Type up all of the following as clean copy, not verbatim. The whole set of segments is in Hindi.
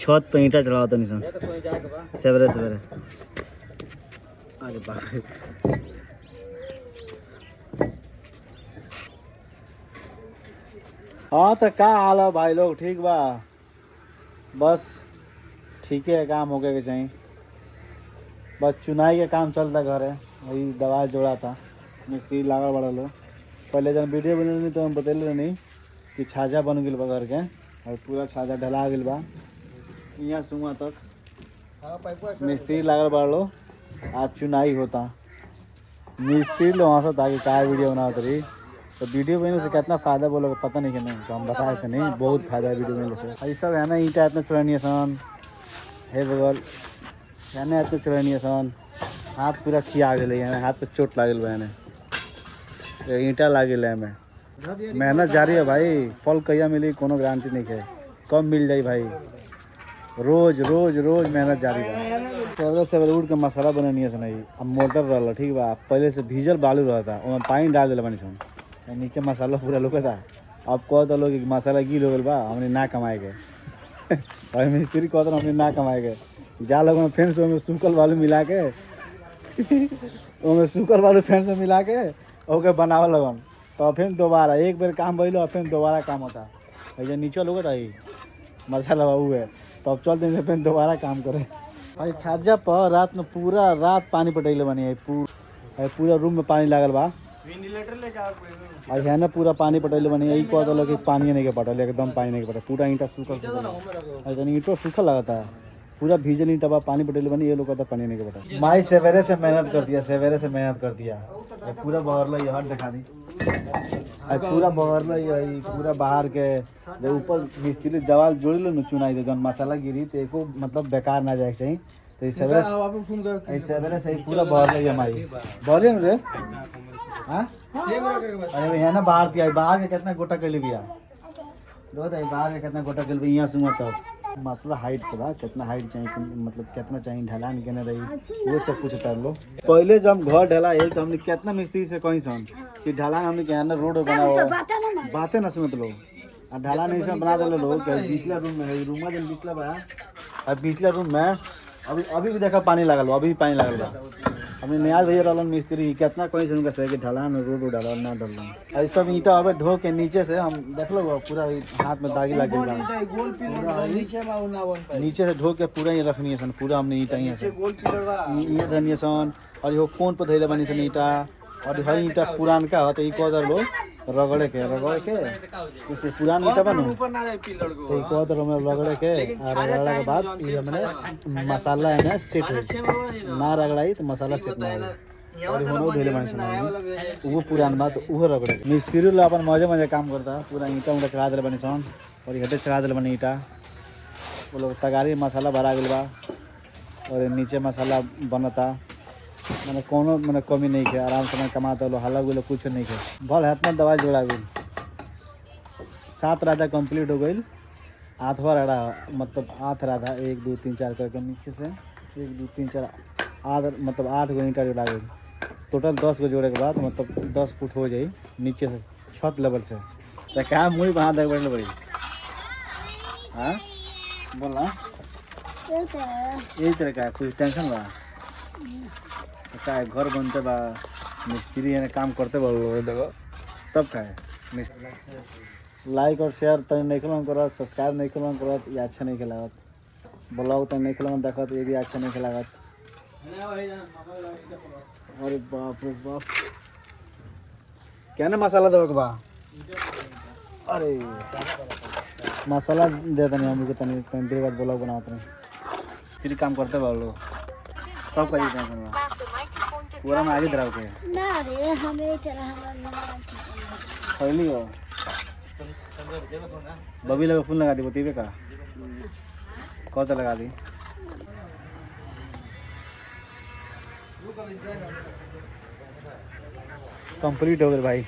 छत पे ईंटा चढ़ाओ तनी सन सवेरे सवेरे। अरे बाप रे। हाँ तो का हाल है भाई लोग, ठीक बा? बस ठीक है, काम हो गया के चाहिए। बस चुनाई का काम चलता घर है, वही दवा जोड़ा था, मिस्त्री लागल बड़ा लोग। पहले जब वीडियो बने तो हम बतेले नहीं कि छाजा बन गई बा घर के, और पूरा छाजा ढला गई बा यहाँ सुमा तक। मिस्त्री लागल बड़ा लो, आज चुनाई होता। मिस्त्री लोग वहाँ से ताकि क्या वीडियो बनाते रही, तो वीडियो बनने से कितना फ़ायदा बोलोगे पता नहीं कि नहीं, तो हम बताए थे नहीं बहुत फ़ायदा है वीडियो बनने से। ये सब है ना, ईंटा इतना चुरानी आसान है बगल है ना, इतना चुरानी आसान। हाथ पूरा खिया गए है, हाथ पे चोट लागल बा है, ईंटा लागल है। में मेहनत जारी है भाई, फल कहिया मिली कोनो गारंटी नहीं है, कब मिल जाए भाई। रोज रोज रोज मेहनत जारी है। सवेरे सवेरे उठ के मसाला बनानी है नहीं। अब मोटर रहा ठीक बा, पहले से भीजल बालू रहता, उसमें पानी डाल दिल बनी सन, नीचे मसाला पूरा लोग था। अब कह दो लोग मसाला गील हो गल बा, हमने ना कमाए गए और मिस्त्री कहते हमने ना कमाए गए। जा लोग फेन से उसमें सूखल बालू मिला के उसमें सूखल बालू फेन से मिला के ओके बनावे लगन, तो फिर दोबारा एक बार काम भइल, फिर दोबारा काम होता है। नीचे लोग था मसाला बाबू है, तो अब चलते हैं फिर दोबारा काम करे भाई। छाजा पर रात में पूरा रात पानी पटैले बनी है, पूरा रूम में पानी लागल बा है ना, पूरा पानी पटैले बनी। यही कह दिल कि पानी नहीं के पटल, एकदम पानी नहीं के पटल, पूरा ईंटा सूखल ईंटो सूखल लगता है, पूरा भीजल ईंटा बा, पानी पटेल बनी। ये लोग कहता पानी नहीं के पटा। माई सवेरे से मेहनत कर दिया, सवेरे से मेहनत कर दिया। पूरा बहर हट दिखा दी, पूरा बहर पूरा बाहर के ऊपर मिस्त्री जवाल जोड़ लो चुनाई दे, जन मसाला गिरी तो एको मतलब बेकार ना जाए चाहिए। तो सवेरे से पूरा बहर हमारी बहरे न रे। हाँ अरे है ना, बाहर की बाहर के कितना गोटा कैले भी बाहर के कितना गोटा कैल यहाँ सुमा। तब मसला हाइट के बाद कितना हाइट चाहिए, मतलब कितना चाहिए, ढलान केने रही, वो सब कुछ उतर लो। पहले जब घर ढला है तो हमने कितना मिस्त्री से कहीं सन कि ढलान हमने क्या ना रोड बनाओ, बातें ना सुनत लोग, और ढलान नहीं सब बना दिले लोग। पिछला रूम में है, रूम में पिछला बा, और पिछला रूम में अभी भी देखा पानी लागल बा, अभी भी पानी लागल बा। हमने नियाज भैया रहलन मिस्त्री, कितना कोई से उनका सही कि ढलान रोड डालन ना डालन, ऐसा सब ईंटा अबे ढो के नीचे से हम देख लो पूरा हाथ में दागी लग गई, नीचे से ढो के पूरा ही रखनी है सन, पूरा हमने ईंटा यहाँ से ये धनिया सन। और ये कौन पर धैले बनी सन ईंटा, और हई ईंटा पुरान का तो कदर लो रगड़े के जैसे पुरान ईंटा बनो तो कदर हमें रगड़े के, रगड़ा के बाद ये हमने मसाला है ना सेट हो ना, रगड़ाई तो मसाला सेट ना हो। और होनो धैले बनी सन वो पुरान बात, वो रगड़े मिस्त्री लोग अपन मजे मजे काम करता, पूरा ईंटा उंटा चढ़ा दिले बनी सन, और हटे चढ़ा दिले बनी ईंटा। वो लोग तगारी मसाला भरा गया बा, और नीचे मसाला बनता, मैंने कोनो मैंने कमी नहीं है, आराम से मैं कमाता लो, हाला गुलो कुछ नहीं है। भल हाथ में दवाई जोड़ा गई, 7 राधा कंप्लीट हो गई, 8वां राधा मतलब 8 राधा 1 2 3 4 करके नीचे से 1 2 3 4 8 मतलब 8 गो ईंटा जोड़ा गई। टोटल 10 गो जोड़े के बाद मतलब 10 फुट हो जाए नीचे से छत लेवल से, तो क्या मुँह वहाँ तक बढ़ने पड़ी। हाँ बोलना यही तरह का कुछ टेंशन बा क्या है, घर बनते बा मिस्त्री है काम करते बा देखो, तब का है लाइक और शेयर तनी नहीं खिलाऊँ करत, सब्सक्राइब नहीं खिलाऊँ करत, ये अच्छा नहीं खिलागत, ब्लॉग तनी नहीं खिलाऊँ देखत, ये भी अच्छा नहीं खिलागत। अरे बाप रे बाप, क्या ना मसाला दो बा, अरे मसाला दे तनी हम को तनी देर बाद ब्लॉग बनाते हैं, फिर काम करते बा लोग, तब का टेंशन बा पूरा में आगे धराव के ना रे हमें चला खैली हो। बबी लगा फूल लगा दी बोतीबे का कौन सा लगा दी। कंप्लीट हो गए भाई,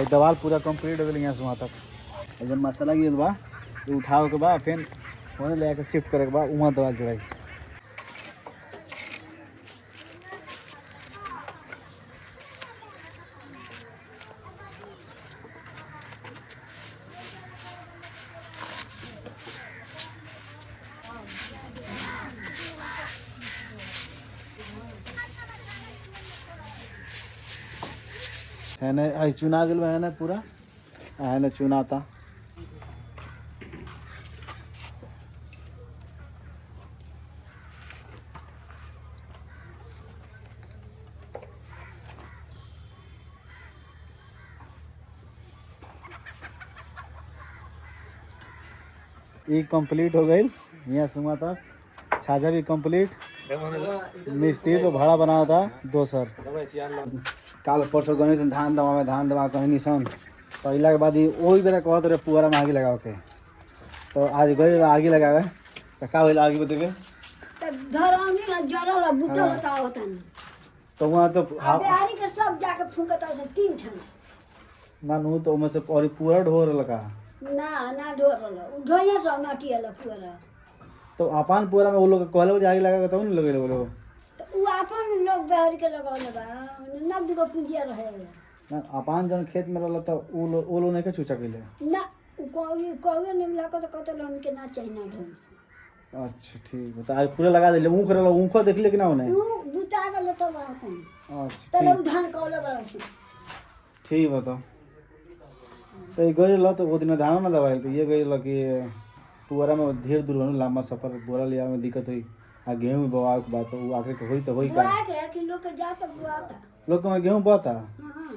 दवाल पूरा कंप्लीट हो गया यहाँ से वहाँ तक। जब मसाला गिर बा तो उठाओ के बाद फिर वहाँ ले आकर शिफ्ट करे के बाद वहाँ दवाल जोड़ाई। है ना आई चुना गल है ना पूरा है ना चुनाता ये कंप्लीट हो गई यहाँ सुमा तक छाजा भी कंप्लीट मिस्त्री तो भाड़ा बना था दोसर काल परसों गए धान दवा कहीं निशान तो अला के बाद वही बेरा कहत रहे पुअरा में आगे लगाओ के तो आज गए आगे लगावे तो का होइल आगे बतेबे तो वहाँ तो ना तो में से और पूरा ढोर लगा ना ढोया सब नाटियाला पूरा तो अपन पूरा में वो लोग कहले आगे लगा तब नहीं लगे लोग तो अपन लोग बाहर के लगावले बा नब्द को पूंजिया रहे ना अपन जन खेत में रहल तो वो लोग नहीं के चूचा कइले ना कोई ने मिला को तो कत लोन के ना चाहिए ना ढंग से अच्छा ठीक है तो आज पूरा लगा देले ऊख रहल ऊख देख ले कि ना होने वो बुता गल तो बात है अच्छा तो धान कोले बड़ा से ठीक बताओ तो ये गई लो तो वो दिन धान ना दवाई तो ये गई लो कि पुअरा में ढेर दूर होने लंबा सफर बोरा लिया में दिक्कत हुई आ गेहूँ में बवा के बात तो वो आखिर होई तो होई का कि लोग के जा सब बुआता लोग को गेहूँ बोता हां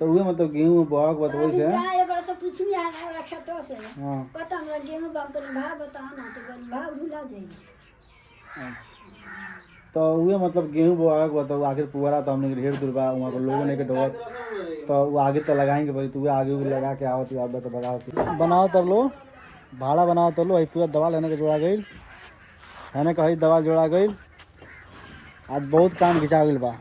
तो वो मतलब गेहूँ में बवा के बात वही से का एकर से पूछ भी आ रखा तो से हां पता हमरा गेहूं बाप के भाव बता ना तो भाव भुला जाई तो वो मतलब गेहूँ बोआ के बताओ आखिर पुअरा तो हमने ढेर दूर बा वहाँ पर लोगों ने के ढोत तो वो आगे तो लगाएंगे भाई तो वो आगे वो लगा के आओ तो आप तो बताओ बनाओ तर लो भाड़ा बनाओ तर लो वही पूरा दवा लेने के जोड़ा गई है ना कहीं दवा जोड़ा गई आज बहुत काम खिंचा गई बा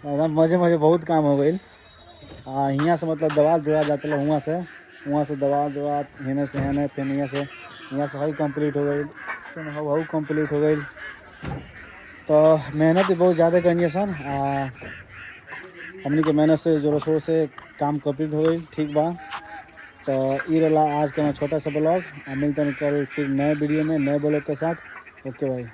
एकदम मजे बहुत काम हो गई यहाँ से मतलब दवा जोड़ा जाता है वहाँ से दवा जोड़ा हेने से हेने फिर यहाँ से हई कंप्लीट हो गई फिर हऊ कंप्लीट हो गई तो मेहनत भी बहुत ज़्यादा करनी है सन हमने के मेहनत से जोरों शोर से काम कंप्लीट हो गई ठीक बा तो ये रहा आज का मैं छोटा सा ब्लॉग मिलते हैं कल फिर नए वीडियो में नए ब्लॉग के साथ ओके भाई।